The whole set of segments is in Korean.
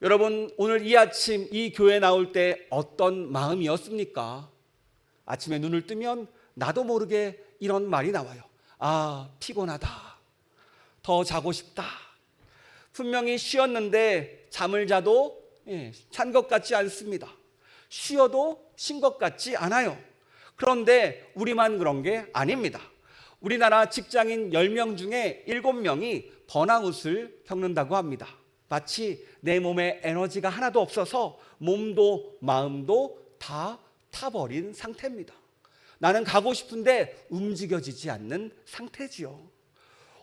여러분, 오늘 이 아침 이 교회 나올 때 어떤 마음이었습니까? 아침에 눈을 뜨면 나도 모르게 이런 말이 나와요. 아, 피곤하다. 더 자고 싶다. 분명히 쉬었는데 잠을 자도 잔 것 같지 않습니다. 쉬어도 쉰 것 같지 않아요. 그런데 우리만 그런 게 아닙니다. 우리나라 직장인 10명 중에 7명이 번아웃을 겪는다고 합니다. 마치 내 몸에 에너지가 하나도 없어서 몸도 마음도 다 타버린 상태입니다. 나는 가고 싶은데 움직여지지 않는 상태지요.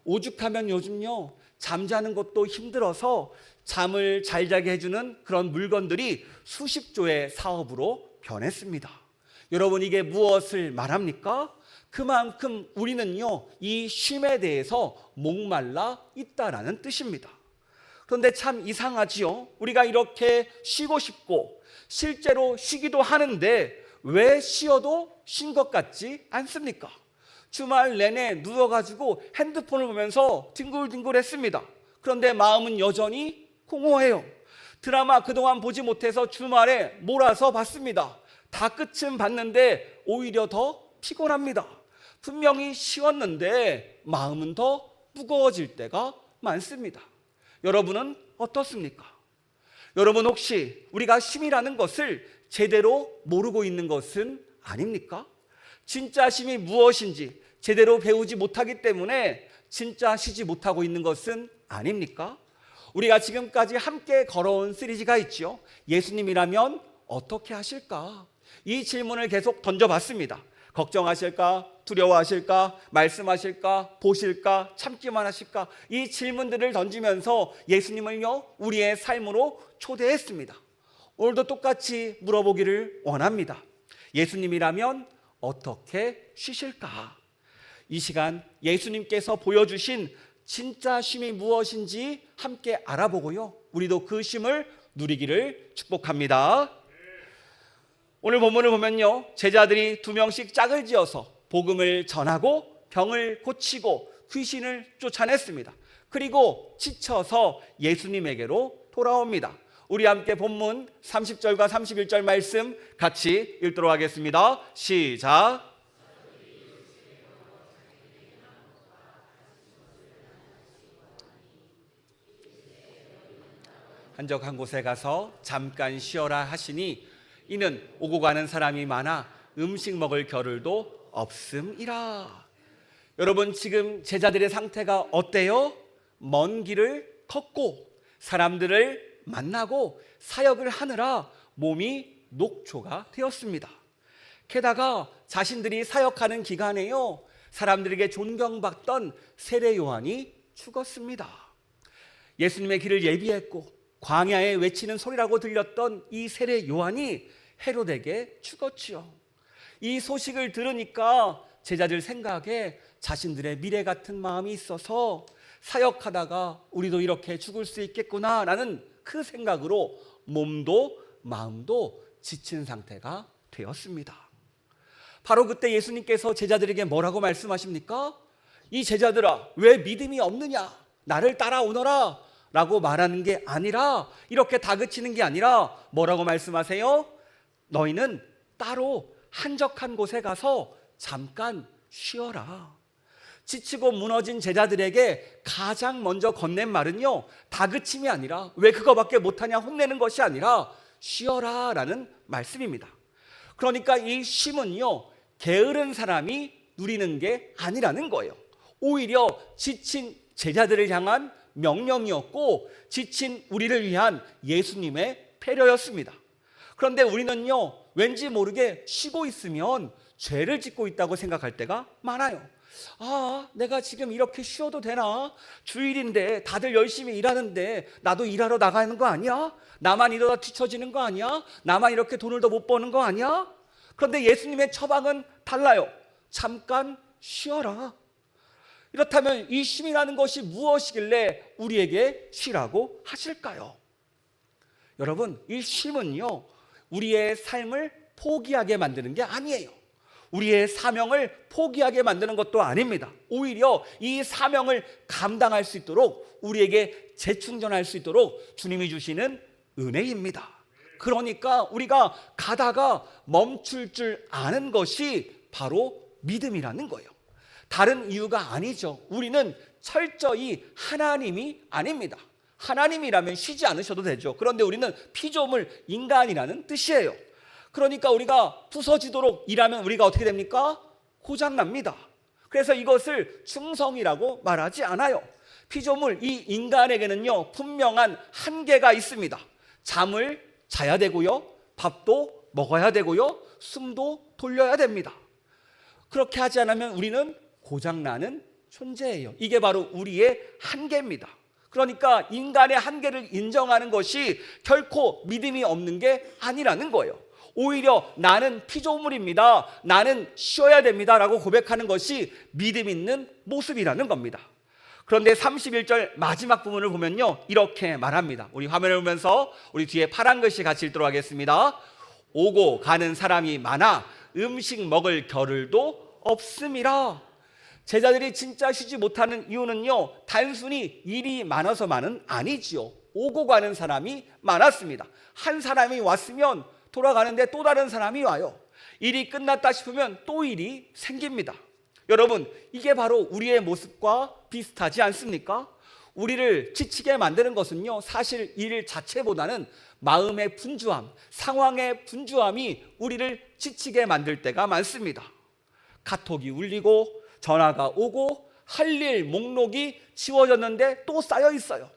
오죽하면 요즘요, 잠자는 것도 힘들어서 잠을 잘 자게 해주는 그런 물건들이 수십 조의 사업으로 변했습니다. 여러분, 이게 무엇을 말합니까? 그만큼 우리는요, 이 쉼에 대해서 목말라 있다라는 뜻입니다. 그런데 참 이상하지요. 우리가 이렇게 쉬고 싶고 실제로 쉬기도 하는데 왜 쉬어도 쉰 것 같지 않습니까? 주말 내내 누워가지고 핸드폰을 보면서 뒹굴뒹굴했습니다. 그런데 마음은 여전히 공허해요. 드라마 그동안 보지 못해서 주말에 몰아서 봤습니다. 다 끝은 봤는데 오히려 더 피곤합니다. 분명히 쉬었는데 마음은 더 무거워질 때가 많습니다. 여러분은 어떻습니까? 여러분, 혹시 우리가 쉼이라는 것을 제대로 모르고 있는 것은 아닙니까? 진짜 쉼이 무엇인지 제대로 배우지 못하기 때문에 진짜 쉬지 못하고 있는 것은 아닙니까? 우리가 지금까지 함께 걸어온 시리즈가 있죠. 예수님이라면 어떻게 하실까? 이 질문을 계속 던져봤습니다. 걱정하실까? 두려워하실까? 말씀하실까? 보실까? 참기만 하실까? 이 질문들을 던지면서 예수님을요, 우리의 삶으로 초대했습니다. 오늘도 똑같이 물어보기를 원합니다. 예수님이라면 어떻게 쉬실까? 이 시간 예수님께서 보여주신 진짜 쉼이 무엇인지 함께 알아보고요, 우리도 그 쉼을 누리기를 축복합니다. 오늘 본문을 보면요, 제자들이 2명씩 짝을 지어서 복음을 전하고 병을 고치고 귀신을 쫓아냈습니다. 그리고 지쳐서 예수님에게로 돌아옵니다. 우리 함께 본문 30절과 31절 말씀 같이 읽도록 하겠습니다. 시작. 한적한 곳에 가서 잠깐 쉬어라 하시니 이는 오고 가는 사람이 많아 음식 먹을 겨를도 없음이라. 여러분, 지금 제자들의 상태가 어때요? 먼 길을 걷고 사람들을 만나고 사역을 하느라 몸이 녹초가 되었습니다. 게다가 자신들이 사역하는 기간에요, 사람들에게 존경받던 세례 요한이 죽었습니다. 예수님의 길을 예비했고 광야에 외치는 소리라고 들렸던 이 세례 요한이 헤롯에게 죽었지요. 이 소식을 들으니까 제자들 생각에 자신들의 미래 같은 마음이 있어서 사역하다가 우리도 이렇게 죽을 수 있겠구나라는 그 생각으로 몸도 마음도 지친 상태가 되었습니다. 바로 그때 예수님께서 제자들에게 뭐라고 말씀하십니까? 이 제자들아, 왜 믿음이 없느냐? 나를 따라오너라 라고 말하는 게 아니라, 이렇게 다그치는 게 아니라 뭐라고 말씀하세요? 너희는 따로 한적한 곳에 가서 잠깐 쉬어라. 지치고 무너진 제자들에게 가장 먼저 건넨 말은요, 다그침이 아니라, 왜 그거밖에 못하냐 혼내는 것이 아니라 쉬어라 라는 말씀입니다. 그러니까 이 쉼은요, 게으른 사람이 누리는 게 아니라는 거예요. 오히려 지친 제자들을 향한 명령이었고 지친 우리를 위한 예수님의 배려였습니다. 그런데 우리는요, 왠지 모르게 쉬고 있으면 죄를 짓고 있다고 생각할 때가 많아요. 아, 내가 지금 이렇게 쉬어도 되나? 주일인데 다들 열심히 일하는데 나도 일하러 나가는 거 아니야? 나만 이러다 뒤처지는 거 아니야? 나만 이렇게 돈을 더 못 버는 거 아니야? 그런데 예수님의 처방은 달라요. 잠깐 쉬어라. 이렇다면 이 쉼이라는 것이 무엇이길래 우리에게 쉬라고 하실까요? 여러분, 이 쉼은요, 우리의 삶을 포기하게 만드는 게 아니에요. 우리의 사명을 포기하게 만드는 것도 아닙니다. 오히려 이 사명을 감당할 수 있도록, 우리에게 재충전할 수 있도록 주님이 주시는 은혜입니다. 그러니까 우리가 가다가 멈출 줄 아는 것이 바로 믿음이라는 거예요. 다른 이유가 아니죠. 우리는 철저히 하나님이 아닙니다. 하나님이라면 쉬지 않으셔도 되죠. 그런데 우리는 피조물 인간이라는 뜻이에요. 그러니까 우리가 부서지도록 일하면 우리가 어떻게 됩니까? 고장납니다. 그래서 이것을 충성이라고 말하지 않아요. 피조물 이 인간에게는요 분명한 한계가 있습니다. 잠을 자야 되고요, 밥도 먹어야 되고요, 숨도 돌려야 됩니다. 그렇게 하지 않으면 우리는 고장나는 존재예요. 이게 바로 우리의 한계입니다. 그러니까 인간의 한계를 인정하는 것이 결코 믿음이 없는 게 아니라는 거예요. 오히려 나는 피조물입니다, 나는 쉬어야 됩니다 라고 고백하는 것이 믿음 있는 모습이라는 겁니다. 그런데 31절 마지막 부분을 보면요 이렇게 말합니다. 우리 화면을 보면서 우리 뒤에 파란 글씨 같이 읽도록 하겠습니다. 오고 가는 사람이 많아 음식 먹을 겨를도 없음이라. 제자들이 진짜 쉬지 못하는 이유는요 단순히 일이 많아서만은 아니지요. 오고 가는 사람이 많았습니다. 한 사람이 왔으면 돌아가는데 또 다른 사람이 와요. 일이 끝났다 싶으면 또 일이 생깁니다. 여러분, 이게 바로 우리의 모습과 비슷하지 않습니까? 우리를 지치게 만드는 것은요 사실 일 자체보다는 마음의 분주함, 상황의 분주함이 우리를 지치게 만들 때가 많습니다. 카톡이 울리고 전화가 오고 할 일 목록이 지워졌는데 또 쌓여 있어요.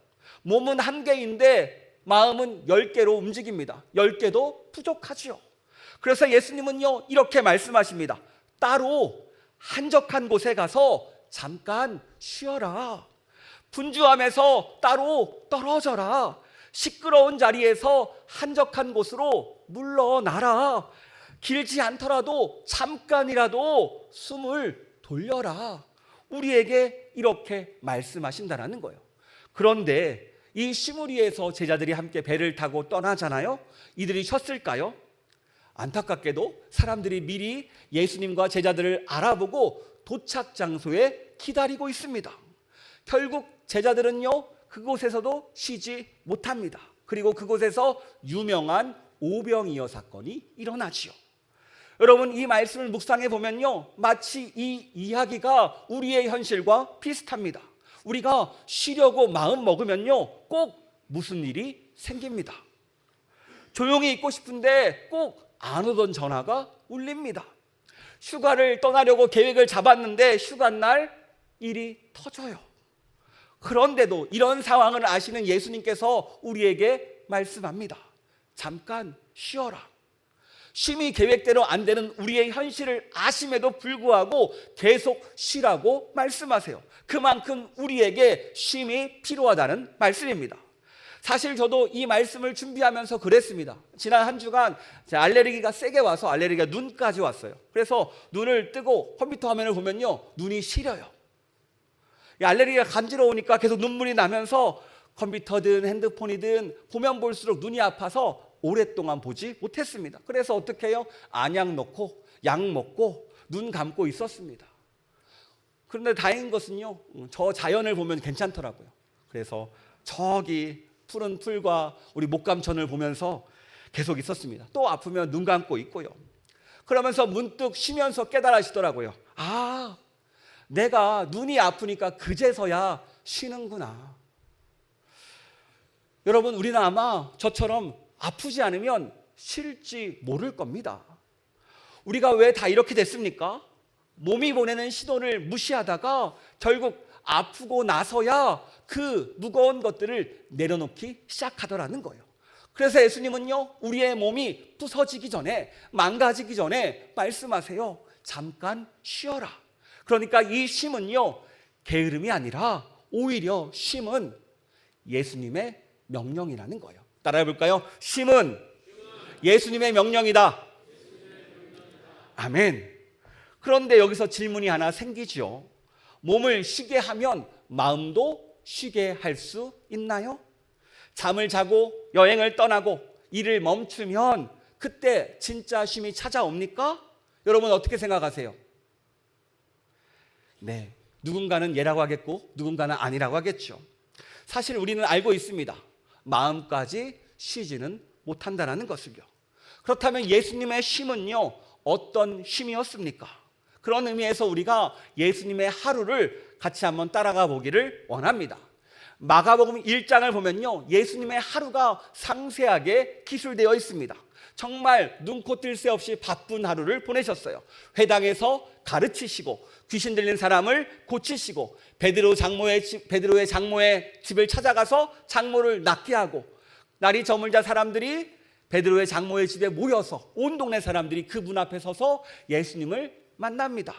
몸은 한 개인데 마음은 10개로 움직입니다. 10개도 부족하지요. 그래서 예수님은요 이렇게 말씀하십니다. 따로 한적한 곳에 가서 잠깐 쉬어라. 분주함에서 따로 떨어져라. 시끄러운 자리에서 한적한 곳으로 물러나라. 길지 않더라도 잠깐이라도 숨을 돌려라. 우리에게 이렇게 말씀하신다는 거예요. 그런데 이 시무리에서 제자들이 함께 배를 타고 떠나잖아요. 이들이 쉬었을까요? 안타깝게도 사람들이 미리 예수님과 제자들을 알아보고 도착 장소에 기다리고 있습니다. 결국 제자들은요 그곳에서도 쉬지 못합니다. 그리고 그곳에서 유명한 오병이어 사건이 일어나지요. 여러분, 이 말씀을 묵상해 보면요 마치 이 이야기가 우리의 현실과 비슷합니다. 우리가 쉬려고 마음 먹으면요 꼭 무슨 일이 생깁니다. 조용히 있고 싶은데 꼭 안 오던 전화가 울립니다. 휴가를 떠나려고 계획을 잡았는데 휴가 날 일이 터져요. 그런데도 이런 상황을 아시는 예수님께서 우리에게 말씀합니다. 잠깐 쉬어라. 쉼이 계획대로 안 되는 우리의 현실을 아심에도 불구하고 계속 쉬라고 말씀하세요. 그만큼 우리에게 쉼이 필요하다는 말씀입니다. 사실 저도 이 말씀을 준비하면서 그랬습니다. 지난 한 주간 알레르기가 세게 와서 알레르기가 눈까지 왔어요. 그래서 눈을 뜨고 컴퓨터 화면을 보면요 눈이 시려요. 알레르기가 간지러우니까 계속 눈물이 나면서 컴퓨터든 핸드폰이든 보면 볼수록 눈이 아파서 오랫동안 보지 못했습니다. 그래서 어떻게 해요? 안약 넣고 약 먹고 눈 감고 있었습니다. 그런데 다행인 것은요 저 자연을 보면 괜찮더라고요. 그래서 저기 푸른 풀과 우리 목감천을 보면서 계속 있었습니다. 또 아프면 눈 감고 있고요. 그러면서 문득 쉬면서 깨달으시더라고요. 아, 내가 눈이 아프니까 그제서야 쉬는구나. 여러분, 우리는 아마 저처럼 아프지 않으면 쉴지 모를 겁니다. 우리가 왜 다 이렇게 됐습니까? 몸이 보내는 신호를 무시하다가 결국 아프고 나서야 그 무거운 것들을 내려놓기 시작하더라는 거예요. 그래서 예수님은요 우리의 몸이 부서지기 전에, 망가지기 전에 말씀하세요. 잠깐 쉬어라. 그러니까 이 쉼은요 게으름이 아니라 오히려 쉼은 예수님의 명령이라는 거예요. 따라해 볼까요? 쉼은 예수님의 명령이다. 아멘. 그런데 여기서 질문이 하나 생기죠. 몸을 쉬게 하면 마음도 쉬게 할 수 있나요? 잠을 자고 여행을 떠나고 일을 멈추면 그때 진짜 쉼이 찾아옵니까? 여러분 어떻게 생각하세요? 네, 누군가는 예라고 하겠고 누군가는 아니라고 하겠죠. 사실 우리는 알고 있습니다. 마음까지 쉬지는 못한다는 것을요. 그렇다면 예수님의 쉼은요, 어떤 쉼이었습니까? 그런 의미에서 우리가 예수님의 하루를 같이 한번 따라가 보기를 원합니다. 마가복음 1장을 보면요, 예수님의 하루가 상세하게 기술되어 있습니다. 정말 눈코 뜰 새 없이 바쁜 하루를 보내셨어요. 회당에서 가르치시고 귀신 들린 사람을 고치시고 베드로의 장모의 집을 찾아가서 장모를 낫게 하고, 날이 저물자 사람들이 베드로의 장모의 집에 모여서 온 동네 사람들이 그 문 앞에 서서 예수님을 만납니다.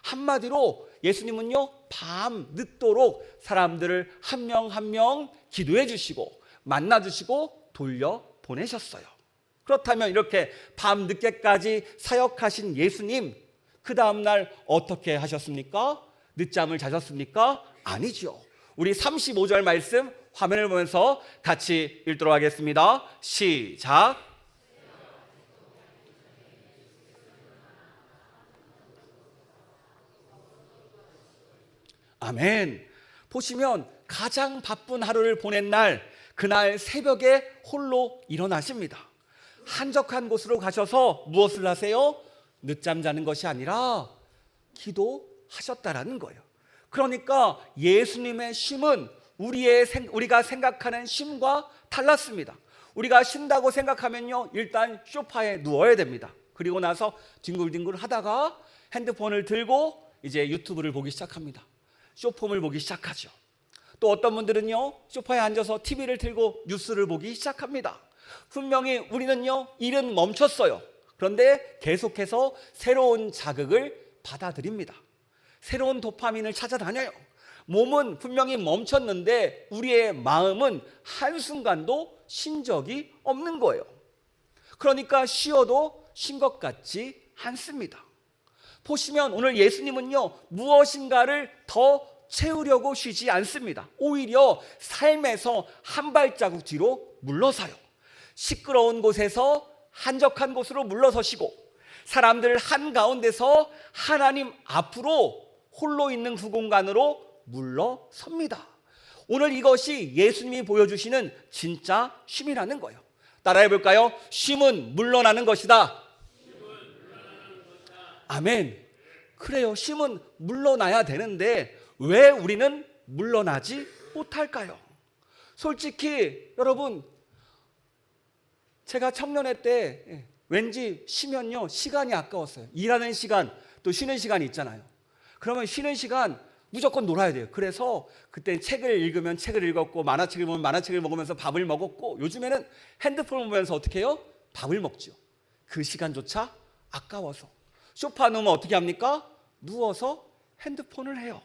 한마디로 예수님은요, 밤 늦도록 사람들을 한 명 한 명 기도해 주시고 만나 주시고 돌려 보내셨어요. 그렇다면 이렇게 밤 늦게까지 사역하신 예수님, 그 다음날 어떻게 하셨습니까? 늦잠을 자셨습니까? 아니죠. 우리 35절 말씀 화면을 보면서 같이 읽도록 하겠습니다. 시작. 아멘. 보시면 가장 바쁜 하루를 보낸 날, 그날 새벽에 홀로 일어나십니다. 한적한 곳으로 가셔서 무엇을 하세요? 늦잠 자는 것이 아니라 기도하셨다라는 거예요. 그러니까 예수님의 쉼은 우리가 생각하는 쉼과 달랐습니다. 우리가 쉰다고 생각하면요, 일단 소파에 누워야 됩니다. 그리고 나서 뒹굴뒹굴 하다가 핸드폰을 들고 이제 유튜브를 보기 시작합니다. 쇼폼을 보기 시작하죠. 또 어떤 분들은요, 소파에 앉아서 TV를 틀고 뉴스를 보기 시작합니다. 분명히 우리는요, 일은 멈췄어요. 그런데 계속해서 새로운 자극을 받아들입니다. 새로운 도파민을 찾아다녀요. 몸은 분명히 멈췄는데 우리의 마음은 한순간도 쉰 적이 없는 거예요. 그러니까 쉬어도 쉰 것 같지 않습니다. 보시면 오늘 예수님은요, 무엇인가를 더 채우려고 쉬지 않습니다. 오히려 삶에서 한 발자국 뒤로 물러서요. 시끄러운 곳에서 한적한 곳으로 물러서시고, 사람들 한가운데서 하나님 앞으로 홀로 있는 그 공간으로 물러섭니다. 오늘 이것이 예수님이 보여주시는 진짜 쉼이라는 거예요. 따라해 볼까요? 쉼은 물러나는 것이다. 아멘. 그래요. 쉼은 물러나야 되는데 왜 우리는 물러나지 못할까요? 솔직히 여러분, 제가 청년회 때 왠지 쉬면요, 시간이 아까웠어요. 일하는 시간, 또 쉬는 시간이 있잖아요. 그러면 쉬는 시간 무조건 놀아야 돼요. 그래서 그때 책을 읽으면 책을 읽었고, 만화책을 보면 만화책을 먹으면서 밥을 먹었고, 요즘에는 핸드폰을 보면서 어떻게 해요? 밥을 먹죠. 그 시간조차 아까워서 소파 누우면 어떻게 합니까? 누워서 핸드폰을 해요.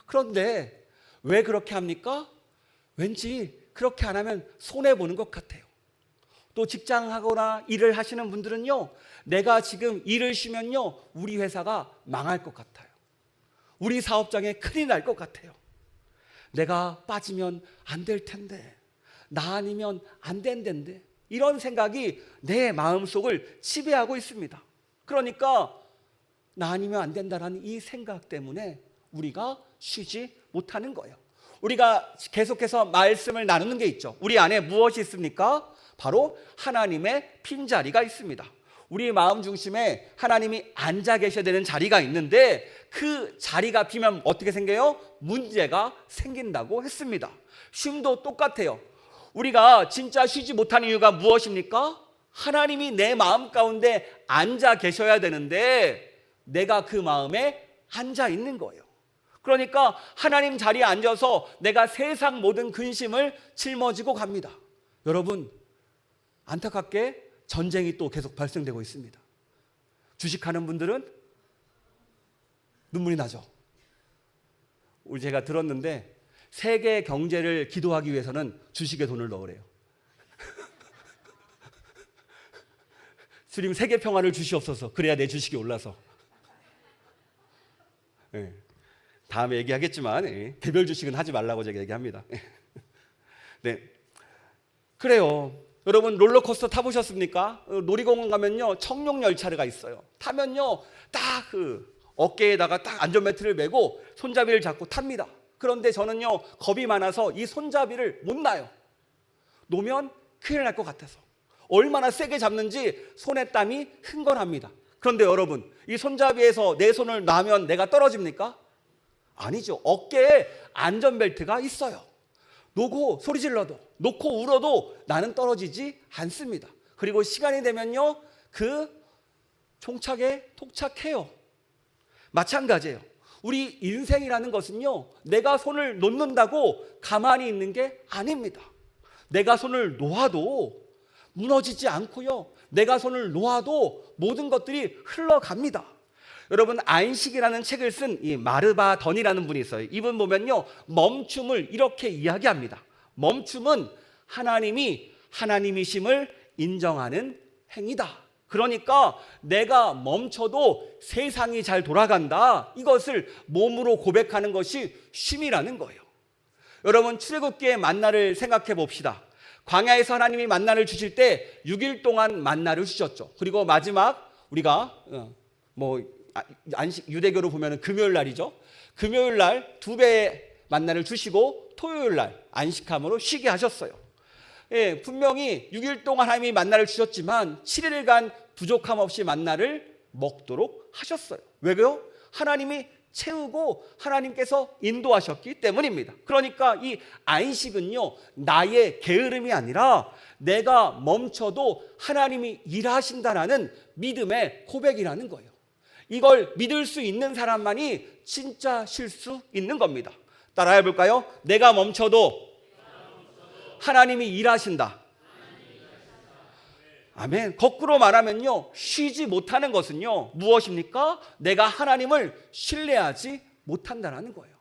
그런데 왜 그렇게 합니까? 왠지 그렇게 안 하면 손해보는 것 같아요. 또 직장하거나 일을 하시는 분들은요, 내가 지금 일을 쉬면요, 우리 회사가 망할 것 같아요. 우리 사업장에 큰일 날 것 같아요. 내가 빠지면 안 될 텐데, 나 아니면 안 된댄데, 이런 생각이 내 마음속을 지배하고 있습니다. 그러니까 나 아니면 안 된다라는 이 생각 때문에 우리가 쉬지 못하는 거예요. 우리가 계속해서 말씀을 나누는 게 있죠. 우리 안에 무엇이 있습니까? 바로 하나님의 빈자리가 있습니다. 우리 마음 중심에 하나님이 앉아 계셔야 되는 자리가 있는데, 그 자리가 비면 어떻게 생겨요? 문제가 생긴다고 했습니다. 쉼도 똑같아요. 우리가 진짜 쉬지 못하는 이유가 무엇입니까? 하나님이 내 마음 가운데 앉아 계셔야 되는데 내가 그 마음에 앉아 있는 거예요. 그러니까 하나님 자리에 앉아서 내가 세상 모든 근심을 짊어지고 갑니다. 여러분, 안타깝게 전쟁이 또 계속 발생되고 있습니다. 주식하는 분들은 눈물이 나죠. 우리 제가 들었는데 세계 경제를 기도하기 위해서는 주식에 돈을 넣으래요. 주님, 세계 평화를 주시옵소서. 그래야 내 주식이 올라서. 네. 다음에 얘기하겠지만 개별 주식은 하지 말라고 제가 얘기합니다. 네, 그래요. 여러분, 롤러코스터 타보셨습니까? 놀이공원 가면요, 청룡 열차가 있어요. 타면요, 딱 그 어깨에다가 딱 안전벨트를 메고 손잡이를 잡고 탑니다. 그런데 저는요, 겁이 많아서 이 손잡이를 못 놔요. 놓으면 큰일 날 것 같아서 얼마나 세게 잡는지 손에 땀이 흥건합니다. 그런데 여러분, 이 손잡이에서 내 손을 놔면 내가 떨어집니까? 아니죠. 어깨에 안전벨트가 있어요. 놓고 소리 질러도, 놓고 울어도 나는 떨어지지 않습니다. 그리고 시간이 되면요, 그 종착에 도착해요. 마찬가지예요. 우리 인생이라는 것은요, 내가 손을 놓는다고 가만히 있는 게 아닙니다. 내가 손을 놓아도 무너지지 않고요, 내가 손을 놓아도 모든 것들이 흘러갑니다. 여러분, 안식이라는 책을 쓴 이 마르바 던이라는 분이 있어요. 이분 보면요, 멈춤을 이렇게 이야기합니다. 멈춤은 하나님이 하나님이심을 인정하는 행위다. 그러니까 내가 멈춰도 세상이 잘 돌아간다, 이것을 몸으로 고백하는 것이 쉼이라는 거예요. 여러분, 출애굽기의 만나를 생각해 봅시다. 광야에서 하나님이 만나를 주실 때 6일 동안 만나를 주셨죠. 그리고 마지막 우리가 안식, 유대교로 보면 금요일 날이죠. 금요일 날 2배의 만나를 주시고 토요일 날 안식함으로 쉬게 하셨어요. 예, 분명히 6일 동안 하나님이 만나를 주셨지만 7일간 부족함 없이 만나를 먹도록 하셨어요. 왜요? 하나님이 채우고 하나님께서 인도하셨기 때문입니다. 그러니까 이 안식은요, 나의 게으름이 아니라 내가 멈춰도 하나님이 일하신다라는 믿음의 고백이라는 거예요. 이걸 믿을 수 있는 사람만이 진짜 쉴 수 있는 겁니다. 따라해 볼까요? 내가 멈춰도 하나님이 일하신다. 아멘. 거꾸로 말하면요, 쉬지 못하는 것은요, 무엇입니까? 내가 하나님을 신뢰하지 못한다는 거예요.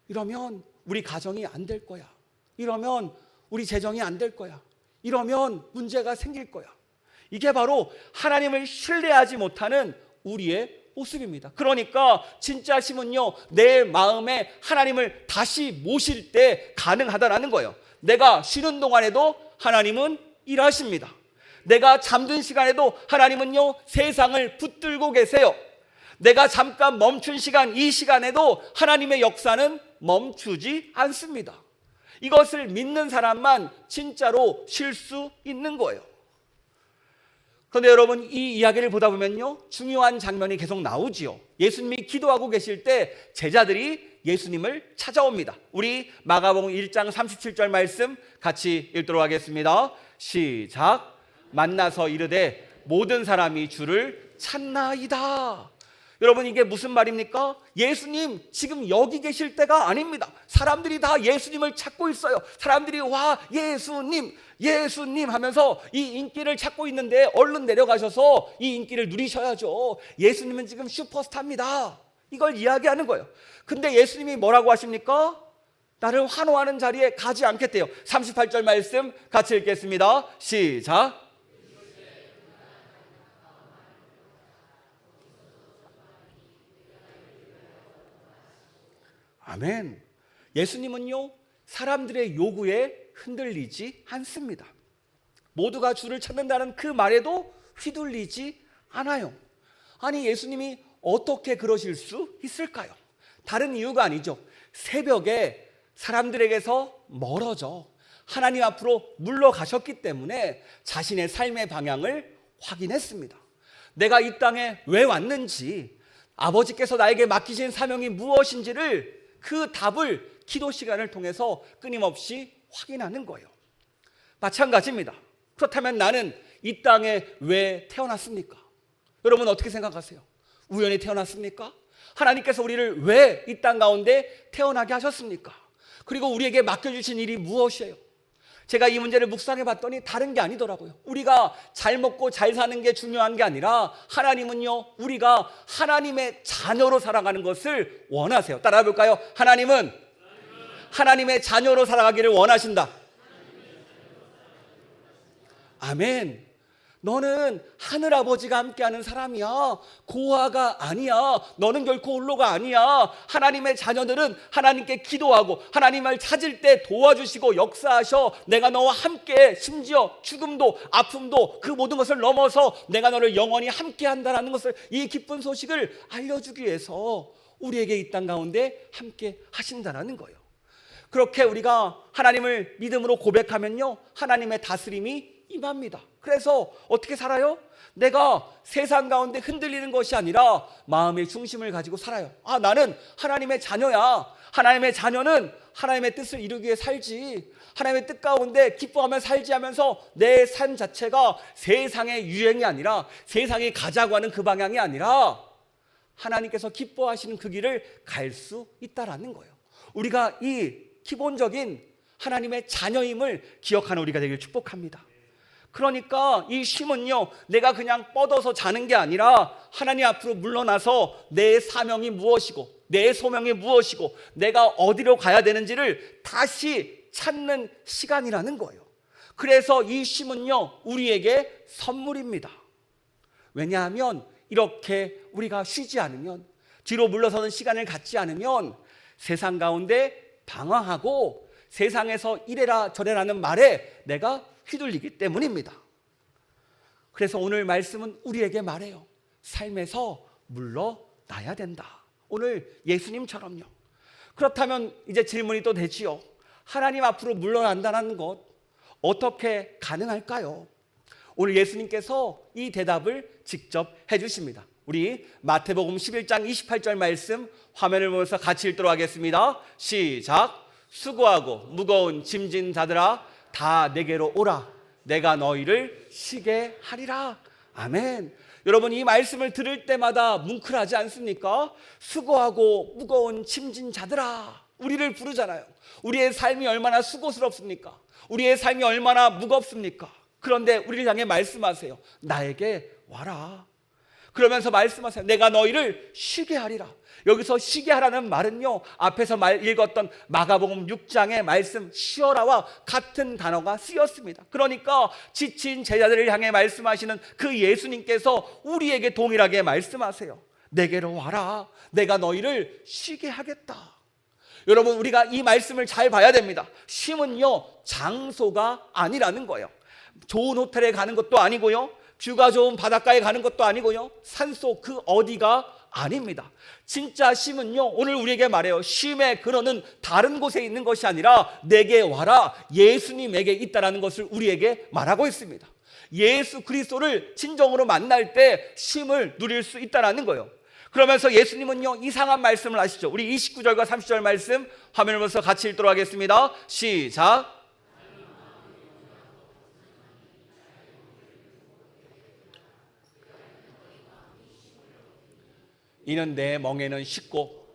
이러면 우리 가정이 안 될 거야. 이러면 우리 재정이 안 될 거야. 이러면 문제가 생길 거야. 이게 바로 하나님을 신뢰하지 못하는 우리의 모습입니다. 그러니까 진짜 쉼은요, 내 마음에 하나님을 다시 모실 때 가능하다라는 거예요. 내가 쉬는 동안에도 하나님은 일하십니다. 내가 잠든 시간에도 하나님은요, 세상을 붙들고 계세요. 내가 잠깐 멈춘 시간, 이 시간에도 하나님의 역사는 멈추지 않습니다. 이것을 믿는 사람만 진짜로 쉴 수 있는 거예요. 그런데 여러분, 이 이야기를 보다 보면요, 중요한 장면이 계속 나오지요. 예수님이 기도하고 계실 때 제자들이 예수님을 찾아옵니다. 우리 마가복음 1장 37절 말씀 같이 읽도록 하겠습니다. 시작. 만나서 이르되 모든 사람이 주를 찾나이다. 여러분, 이게 무슨 말입니까? 예수님 지금 여기 계실 때가 아닙니다. 사람들이 다 예수님을 찾고 있어요. 사람들이 와, 예수님, 예수님 하면서 이 인기를 찾고 있는데 얼른 내려가셔서 이 인기를 누리셔야죠. 예수님은 지금 슈퍼스타입니다. 이걸 이야기하는 거예요. 근데 예수님이 뭐라고 하십니까? 나를 환호하는 자리에 가지 않겠대요. 38절 말씀 같이 읽겠습니다. 시작. 아멘. 예수님은요, 사람들의 요구에 흔들리지 않습니다. 모두가 주를 찾는다는 그 말에도 휘둘리지 않아요. 아니, 예수님이 어떻게 그러실 수 있을까요? 다른 이유가 아니죠. 새벽에 사람들에게서 멀어져 하나님 앞으로 물러가셨기 때문에 자신의 삶의 방향을 확인했습니다. 내가 이 땅에 왜 왔는지, 아버지께서 나에게 맡기신 사명이 무엇인지를, 그 답을 기도 시간을 통해서 끊임없이 확인하는 거예요. 마찬가지입니다. 그렇다면 나는 이 땅에 왜 태어났습니까? 여러분, 어떻게 생각하세요? 우연히 태어났습니까? 하나님께서 우리를 왜 이 땅 가운데 태어나게 하셨습니까? 그리고 우리에게 맡겨주신 일이 무엇이에요? 제가 이 문제를 묵상해 봤더니 다른 게 아니더라고요. 우리가 잘 먹고 잘 사는 게 중요한 게 아니라 하나님은요, 우리가 하나님의 자녀로 살아가는 것을 원하세요. 따라해 볼까요? 하나님은 하나님의 자녀로 살아가기를 원하신다. 아멘. 너는 하늘아버지가 함께하는 사람이야. 고아가 아니야. 너는 결코 홀로가 아니야. 하나님의 자녀들은 하나님께 기도하고 하나님을 찾을 때 도와주시고 역사하셔. 내가 너와 함께, 심지어 죽음도 아픔도 그 모든 것을 넘어서 내가 너를 영원히 함께한다라는 것을, 이 기쁜 소식을 알려주기 위해서 우리에게 이 땅 가운데 함께 하신다라는 거예요. 그렇게 우리가 하나님을 믿음으로 고백하면요, 하나님의 다스림이 임합니다. 그래서 어떻게 살아요? 내가 세상 가운데 흔들리는 것이 아니라 마음의 중심을 가지고 살아요. 나는 하나님의 자녀야. 하나님의 자녀는 하나님의 뜻을 이루기 위해 살지, 하나님의 뜻 가운데 기뻐하며 살지 하면서 내 삶 자체가 세상의 유행이 아니라, 세상이 가자고 하는 그 방향이 아니라 하나님께서 기뻐하시는 그 길을 갈 수 있다라는 거예요. 우리가 이 기본적인 하나님의 자녀임을 기억하는 우리가 되길 축복합니다. 그러니까 이 쉼은요, 내가 그냥 뻗어서 자는 게 아니라 하나님 앞으로 물러나서 내 사명이 무엇이고 내 소명이 무엇이고 내가 어디로 가야 되는지를 다시 찾는 시간이라는 거예요. 그래서 이 쉼은요, 우리에게 선물입니다. 왜냐하면 이렇게 우리가 쉬지 않으면, 뒤로 물러서는 시간을 갖지 않으면 세상 가운데 방황하고 세상에서 이래라 저래라는 말에 내가 휘둘리기 때문입니다. 그래서 오늘 말씀은 우리에게 말해요. 삶에서 물러나야 된다. 오늘 예수님처럼요. 그렇다면 이제 질문이 또 되지요. 하나님 앞으로 물러난다는 것 어떻게 가능할까요? 오늘 예수님께서 이 대답을 직접 해주십니다. 우리 마태복음 11장 28절 말씀 화면을 보면서 같이 읽도록 하겠습니다. 시작. 수고하고 무거운 짐진 자들아 다 내게로 오라. 내가 너희를 쉬게 하리라. 아멘. 여러분, 이 말씀을 들을 때마다 뭉클하지 않습니까? 수고하고 무거운 짐진 자들아, 우리를 부르잖아요. 우리의 삶이 얼마나 수고스럽습니까? 우리의 삶이 얼마나 무겁습니까? 그런데 우리를 향해 말씀하세요. 나에게 와라. 그러면서 말씀하세요. 내가 너희를 쉬게 하리라. 여기서 쉬게 하라는 말은요, 앞에서 읽었던 마가복음 6장의 말씀 쉬어라와 같은 단어가 쓰였습니다. 그러니까 지친 제자들을 향해 말씀하시는 그 예수님께서 우리에게 동일하게 말씀하세요. 내게로 와라. 내가 너희를 쉬게 하겠다. 여러분, 우리가 이 말씀을 잘 봐야 됩니다. 쉼은요, 장소가 아니라는 거예요. 좋은 호텔에 가는 것도 아니고요, 뷰가 좋은 바닷가에 가는 것도 아니고요, 산속 그 어디가 아닙니다. 진짜 쉼은요, 오늘 우리에게 말해요. 쉼의 근원은 다른 곳에 있는 것이 아니라 내게 와라, 예수님에게 있다라는 것을 우리에게 말하고 있습니다. 예수 그리스도를 진정으로 만날 때 쉼을 누릴 수 있다라는 거예요. 그러면서 예수님은요, 이상한 말씀을 하시죠. 우리 29절과 30절 말씀 화면을 보면서 같이 읽도록 하겠습니다. 시작. 이는 내 멍에는 쉽고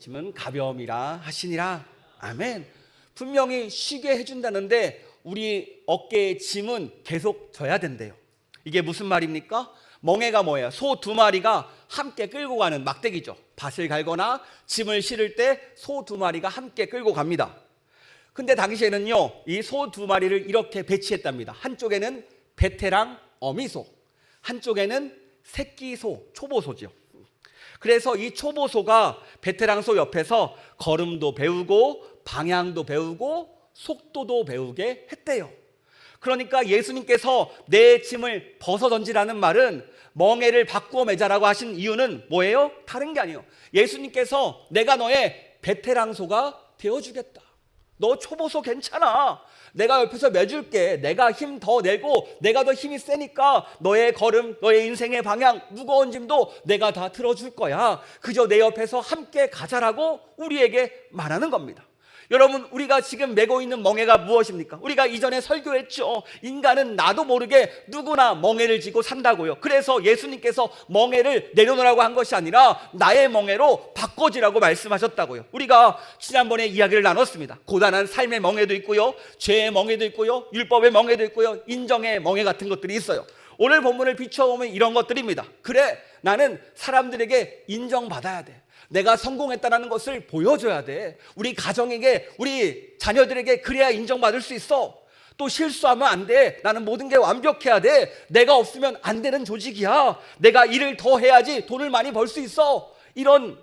짐은 가벼움이라 하시니라. 아멘. 분명히 쉬게 해준다는데 우리 어깨의 짐은 계속 져야 된대요. 이게 무슨 말입니까? 멍에가 뭐예요? 소 두 마리가 함께 끌고 가는 막대기죠. 밭을 갈거나 짐을 실을 때 소 두 마리가 함께 끌고 갑니다. 근데 당시에는요, 이 소 두 마리를 이렇게 배치했답니다. 한쪽에는 베테랑 어미소, 한쪽에는 새끼소, 초보소죠. 그래서 이 초보소가 베테랑소 옆에서 걸음도 배우고 방향도 배우고 속도도 배우게 했대요. 그러니까 예수님께서 내 짐을 벗어 던지라는 말은 멍에를 바꾸어 매자라고 하신 이유는 뭐예요? 다른 게 아니에요. 예수님께서 내가 너의 베테랑소가 되어주겠다. 너 초보소 괜찮아. 내가 옆에서 매줄게. 내가 힘 더 내고 내가 더 힘이 세니까 너의 걸음, 너의 인생의 방향, 무거운 짐도 내가 다 들어줄 거야. 그저 내 옆에서 함께 가자라고 우리에게 말하는 겁니다. 여러분, 우리가 지금 메고 있는 멍에가 무엇입니까? 우리가 이전에 설교했죠. 인간은 나도 모르게 누구나 멍에를 지고 산다고요. 그래서 예수님께서 멍에를 내려놓으라고 한 것이 아니라 나의 멍에로 바꿔지라고 말씀하셨다고요. 우리가 지난번에 이야기를 나눴습니다. 고단한 삶의 멍에도 있고요, 죄의 멍에도 있고요, 율법의 멍에도 있고요, 인정의 멍에 같은 것들이 있어요. 오늘 본문을 비춰보면 이런 것들입니다. 그래, 나는 사람들에게 인정받아야 돼. 내가 성공했다는 것을 보여줘야 돼. 우리 가정에게, 우리 자녀들에게 그래야 인정받을 수 있어. 또 실수하면 안 돼. 나는 모든 게 완벽해야 돼. 내가 없으면 안 되는 조직이야. 내가 일을 더 해야지 돈을 많이 벌 수 있어. 이런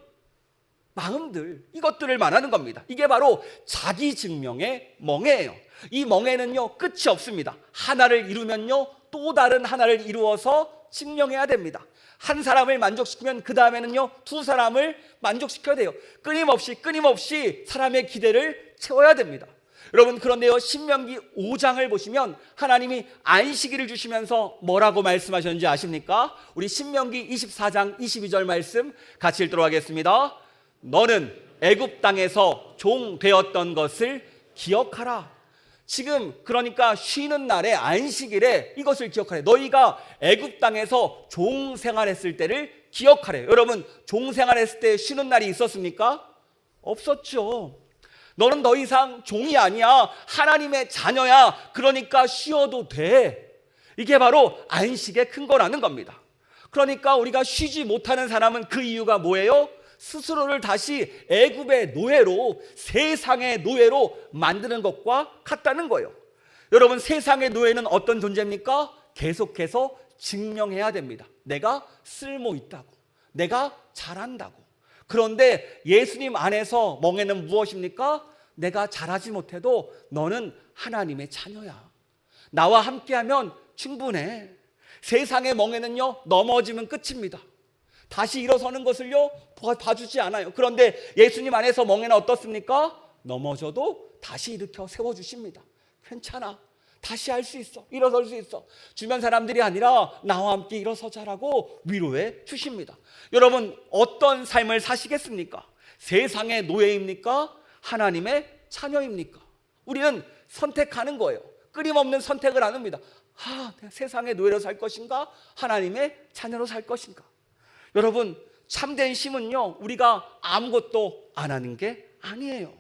마음들, 이것들을 말하는 겁니다. 이게 바로 자기 증명의 멍에예요. 이 멍에는요, 끝이 없습니다. 하나를 이루면요, 또 다른 하나를 이루어서 증명해야 됩니다. 한 사람을 만족시키면 그 다음에는요 두 사람을 만족시켜야 돼요. 끊임없이 사람의 기대를 채워야 됩니다. 여러분, 그런데요 신명기 5장을 보시면 하나님이 안식일을 주시면서 뭐라고 말씀하셨는지 아십니까? 우리 신명기 24장 22절 말씀 같이 읽도록 하겠습니다. 너는 애굽 땅에서 종 되었던 것을 기억하라. 지금 그러니까 쉬는 날에 안식일에 이것을 기억하래. 너희가 애굽 땅에서 종 생활했을 때를 기억하래. 여러분, 종 생활했을 때 쉬는 날이 있었습니까? 없었죠. 너는 더 이상 종이 아니야. 하나님의 자녀야. 그러니까 쉬어도 돼. 이게 바로 안식의 근거라는 겁니다. 그러니까 우리가 쉬지 못하는 사람은 그 이유가 뭐예요? 스스로를 다시 애굽의 노예로, 세상의 노예로 만드는 것과 같다는 거예요. 여러분, 세상의 노예는 어떤 존재입니까? 계속해서 증명해야 됩니다. 내가 쓸모 있다고, 내가 잘한다고. 그런데 예수님 안에서 멍에는 무엇입니까? 내가 잘하지 못해도 너는 하나님의 자녀야. 나와 함께하면 충분해. 세상의 멍에는요 넘어지면 끝입니다. 다시 일어서는 것을요 봐주지 않아요. 그런데 예수님 안에서 멍에는 어떻습니까? 넘어져도 다시 일으켜 세워주십니다. 괜찮아, 다시 할 수 있어, 일어설 수 있어. 주변 사람들이 아니라 나와 함께 일어서자라고 위로해 주십니다. 여러분, 어떤 삶을 사시겠습니까? 세상의 노예입니까? 하나님의 자녀입니까? 우리는 선택하는 거예요. 끊임없는 선택을 안 합니다. 세상의 노예로 살 것인가? 하나님의 자녀로 살 것인가? 여러분, 참된 쉼은요 우리가 아무것도 안 하는 게 아니에요.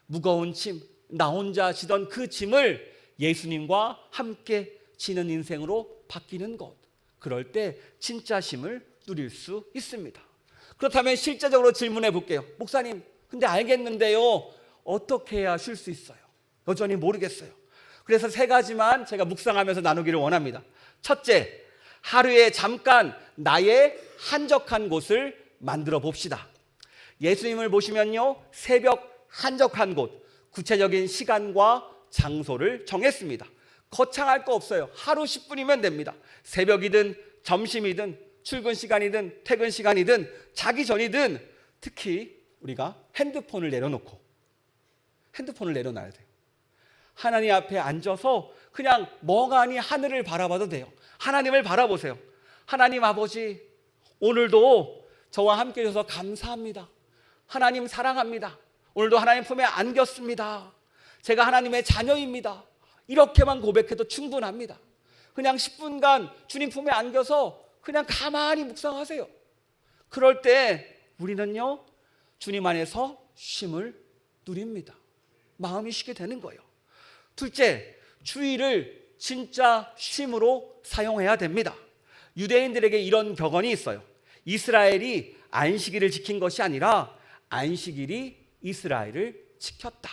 무거운 짐, 나 혼자 지던 그 짐을 예수님과 함께 지는 인생으로 바뀌는 것, 그럴 때 진짜 쉼을 누릴 수 있습니다. 그렇다면 실제적으로 질문해 볼게요. 목사님, 근데 알겠는데요 어떻게 해야 쉴 수 있어요? 여전히 모르겠어요. 그래서 세 가지만 제가 묵상하면서 나누기를 원합니다. 첫째, 하루에 잠깐 나의 한적한 곳을 만들어 봅시다. 예수님을 보시면요 새벽 한적한 곳, 구체적인 시간과 장소를 정했습니다. 거창할 거 없어요. 하루 10분이면 됩니다. 새벽이든 점심이든 출근 시간이든 퇴근 시간이든 자기 전이든, 특히 우리가 핸드폰을 내려놔야 돼요. 하나님 앞에 앉아서 그냥 멍하니 하늘을 바라봐도 돼요. 하나님을 바라보세요. 하나님 아버지, 오늘도 저와 함께 해주셔서 감사합니다. 하나님 사랑합니다. 오늘도 하나님 품에 안겼습니다. 제가 하나님의 자녀입니다. 이렇게만 고백해도 충분합니다. 그냥 10분간 주님 품에 안겨서 그냥 가만히 묵상하세요. 그럴 때 우리는요 주님 안에서 쉼을 누립니다. 마음이 쉬게 되는 거예요. 둘째, 주일을 진짜 쉼으로 사용해야 됩니다. 유대인들에게 이런 격언이 있어요. 이스라엘이 안식일을 지킨 것이 아니라 안식일이 이스라엘을 지켰다.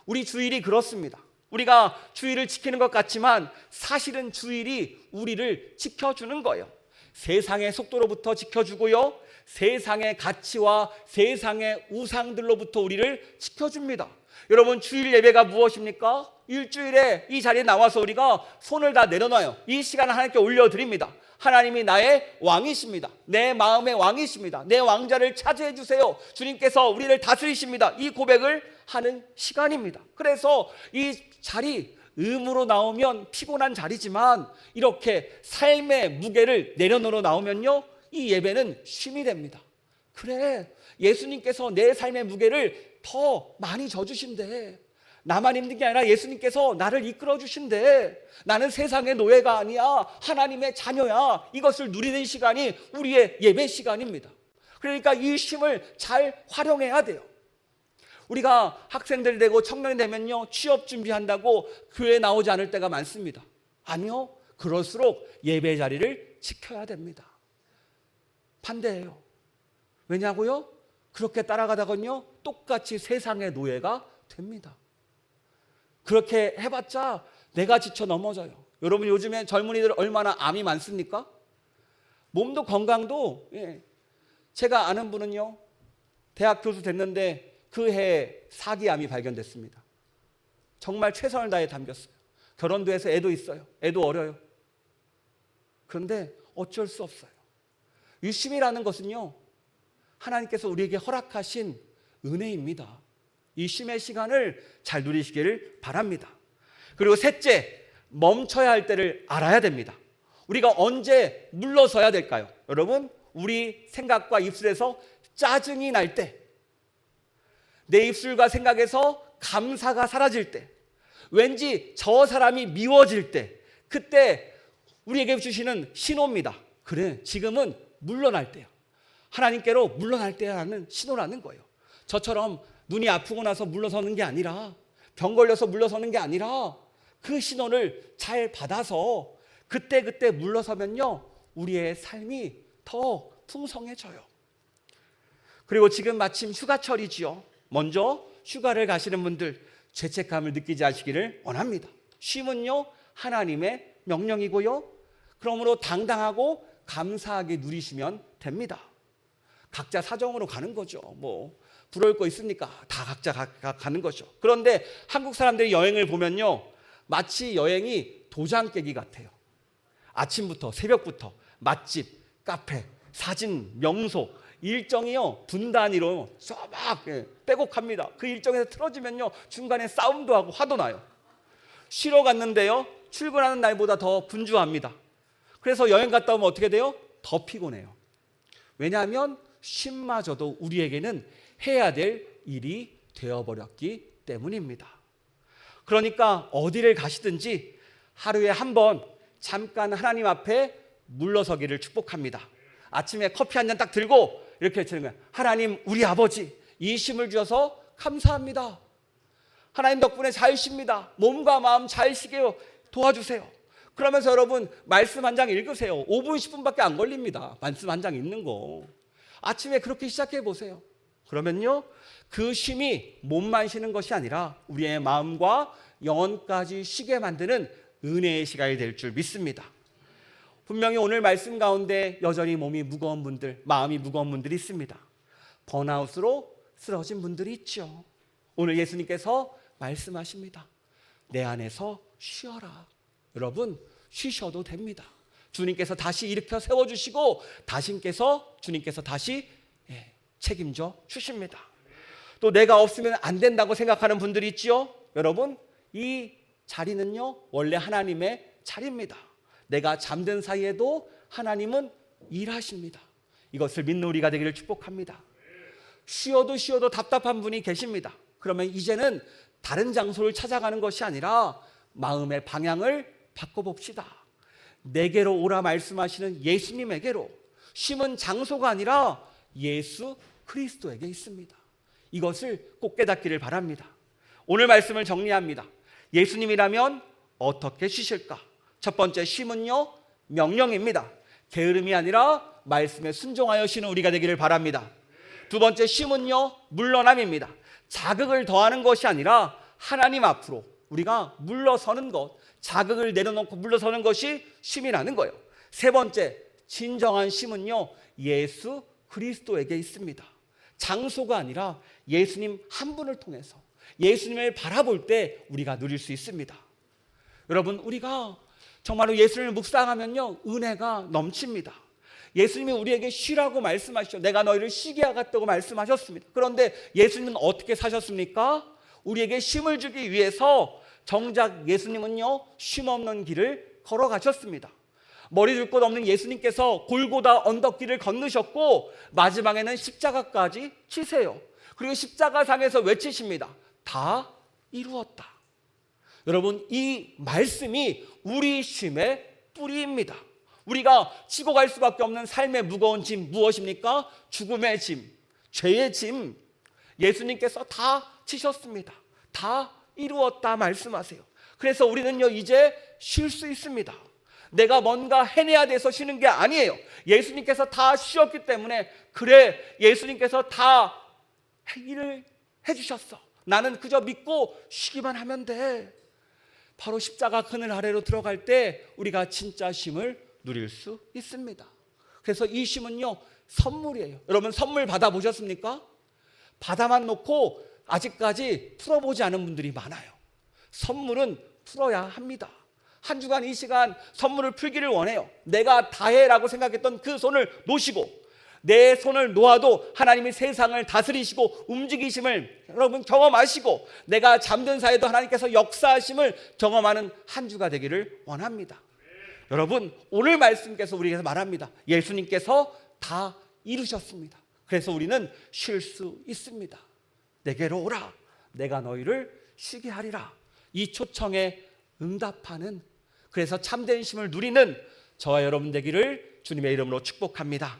우리 주일이 그렇습니다. 우리가 주일을 지키는 것 같지만 사실은 주일이 우리를 지켜주는 거예요. 세상의 속도로부터 지켜주고요, 세상의 가치와 세상의 우상들로부터 우리를 지켜줍니다. 여러분, 주일 예배가 무엇입니까? 일주일에 이 자리에 나와서 우리가 손을 다 내려놔요. 이 시간을 하나님께 올려드립니다. 하나님이 나의 왕이십니다. 내 마음의 왕이십니다. 내 왕자를 차지해 주세요. 주님께서 우리를 다스리십니다. 이 고백을 하는 시간입니다. 그래서 이 자리, 음으로 나오면 피곤한 자리지만 이렇게 삶의 무게를 내려놓으러 나오면요 이 예배는 쉼이 됩니다. 그래, 예수님께서 내 삶의 무게를 더 많이 져주신대. 나만 힘든 게 아니라 예수님께서 나를 이끌어 주신대. 나는 세상의 노예가 아니야, 하나님의 자녀야. 이것을 누리는 시간이 우리의 예배 시간입니다. 그러니까 이 쉼을 잘 활용해야 돼요. 우리가 학생들 되고 청년이 되면요 취업 준비한다고 교회에 나오지 않을 때가 많습니다. 아니요, 그럴수록 예배 자리를 지켜야 됩니다. 반대예요. 왜냐고요? 그렇게 따라가다가요 똑같이 세상의 노예가 됩니다. 그렇게 해봤자 내가 지쳐 넘어져요. 여러분, 요즘에 젊은이들 얼마나 암이 많습니까? 몸도 건강도, 제가 아는 분은요 대학 교수 됐는데 그 해에 사기암이 발견됐습니다. 정말 최선을 다해 담겼어요. 결혼도 해서 애도 있어요. 애도 어려요. 그런데 어쩔 수 없어요. 이 쉼이라는 것은요, 하나님께서 우리에게 허락하신 은혜입니다. 이 쉼의 시간을 잘 누리시기를 바랍니다. 그리고 셋째, 멈춰야 할 때를 알아야 됩니다. 우리가 언제 물러서야 될까요? 여러분, 우리 생각과 입술에서 짜증이 날 때, 내 입술과 생각에서 감사가 사라질 때, 왠지 저 사람이 미워질 때, 그때 우리에게 주시는 신호입니다. 그래, 지금은 물러날 때야. 하나님께로 물러날 때라는 신호라는 거예요. 저처럼 눈이 아프고 나서 물러서는 게 아니라, 병 걸려서 물러서는 게 아니라, 그 신호를 잘 받아서 그때 물러서면요, 우리의 삶이 더 풍성해져요. 그리고 지금 마침 휴가철이지요. 먼저 휴가를 가시는 분들, 죄책감을 느끼지 않으시기를 원합니다. 쉼은요, 하나님의 명령이고요, 그러므로 당당하고 감사하게 누리시면 됩니다. 각자 사정으로 가는 거죠. 뭐 부러울 거 있습니까? 다 각자 가는 거죠. 그런데 한국 사람들이 여행을 보면요, 마치 여행이 도장 깨기 같아요. 아침부터 새벽부터 맛집, 카페, 사진, 명소, 일정이요 분단위로 막 빼곡합니다. 그 일정에서 틀어지면요 중간에 싸움도 하고 화도 나요. 쉬러 갔는데요 출근하는 날보다 더 분주합니다. 그래서 여행 갔다 오면 어떻게 돼요? 더 피곤해요. 왜냐하면 쉼마저도 우리에게는 해야 될 일이 되어버렸기 때문입니다. 그러니까 어디를 가시든지 하루에 한 번 잠깐 하나님 앞에 물러서기를 축복합니다. 아침에 커피 한 잔 딱 들고 이렇게 외치는 거예요. 하나님, 우리 아버지, 이 쉼을 주셔서 감사합니다. 하나님 덕분에 잘 쉽니다. 몸과 마음 잘 쉬게 도와주세요. 그러면서 여러분 말씀 한 장 읽으세요. 5분 10분밖에 안 걸립니다. 말씀 한 장 읽는 거. 아침에 그렇게 시작해 보세요. 그러면요 그 쉼이 몸만 쉬는 것이 아니라 우리의 마음과 영혼까지 쉬게 만드는 은혜의 시간이 될 줄 믿습니다. 분명히 오늘 말씀 가운데 여전히 몸이 무거운 분들, 마음이 무거운 분들이 있습니다. 번아웃으로 쓰러진 분들이 있죠. 오늘 예수님께서 말씀하십니다. 내 안에서 쉬어라. 여러분 쉬셔도 됩니다. 주님께서 다시 일으켜 세워주시고 주님께서 다시 책임져 주십니다. 또 내가 없으면 안 된다고 생각하는 분들이 있지요. 여러분 이 자리는요 원래 하나님의 자리입니다. 내가 잠든 사이에도 하나님은 일하십니다. 이것을 믿는 우리가 되기를 축복합니다. 쉬어도 답답한 분이 계십니다. 그러면 이제는 다른 장소를 찾아가는 것이 아니라 마음의 방향을 바꿔봅시다. 내게로 오라 말씀하시는 예수님에게로. 쉼은 장소가 아니라 예수 그리스도에게 있습니다. 이것을 꼭 깨닫기를 바랍니다. 오늘 말씀을 정리합니다. 예수님이라면 어떻게 쉬실까? 첫 번째 쉼은요 명령입니다. 게으름이 아니라 말씀에 순종하여 쉬는 우리가 되기를 바랍니다. 두 번째 쉼은요 물러남입니다. 자극을 더하는 것이 아니라 하나님 앞으로 우리가 물러서는 것, 자극을 내려놓고 물러서는 것이 쉼이라는 거예요. 세 번째 진정한 쉼은요 예수 그리스도에게 있습니다. 장소가 아니라 예수님 한 분을 통해서 예수님을 바라볼 때 우리가 누릴 수 있습니다. 여러분 우리가 정말로 예수님을 묵상하면요 은혜가 넘칩니다. 예수님이 우리에게 쉬라고 말씀하시죠. 내가 너희를 쉬게 하겠다고 말씀하셨습니다. 그런데 예수님은 어떻게 사셨습니까? 우리에게 쉼을 주기 위해서 정작 예수님은요 쉼 없는 길을 걸어가셨습니다. 머리 둘 곳 없는 예수님께서 골고다 언덕길을 건너셨고 마지막에는 십자가까지 치세요. 그리고 십자가상에서 외치십니다. 다 이루었다. 여러분 이 말씀이 우리 쉼의 뿌리입니다. 우리가 지고 갈 수밖에 없는 삶의 무거운 짐 무엇입니까? 죽음의 짐, 죄의 짐 예수님께서 다 치셨습니다. 다 이루었다 말씀하세요. 그래서 우리는요 이제 쉴 수 있습니다. 내가 뭔가 해내야 돼서 쉬는 게 아니에요. 예수님께서 다 쉬었기 때문에 그래 예수님께서 다 일을 해주셨어. 나는 그저 믿고 쉬기만 하면 돼. 바로 십자가 그늘 아래로 들어갈 때 우리가 진짜 쉼을 누릴 수 있습니다. 그래서 이 쉼은요 선물이에요. 여러분 선물 받아보셨습니까? 받아만 놓고 아직까지 풀어보지 않은 분들이 많아요. 선물은 풀어야 합니다. 한 주간 이 시간 선물을 풀기를 원해요. 내가 다 해라고 생각했던 그 손을 놓으시고 내 손을 놓아도 하나님이 세상을 다스리시고 움직이심을 여러분 경험하시고, 내가 잠든 사이에도 하나님께서 역사하심을 경험하는 한 주가 되기를 원합니다. 여러분, 오늘 말씀께서 우리에게서 말합니다. 예수님께서 다 이루셨습니다. 그래서 우리는 쉴 수 있습니다. 내게로 오라, 내가 너희를 쉬게 하리라. 이 초청에 응답하는, 그래서 참된 쉼을 누리는 저와 여러분 되기를 주님의 이름으로 축복합니다.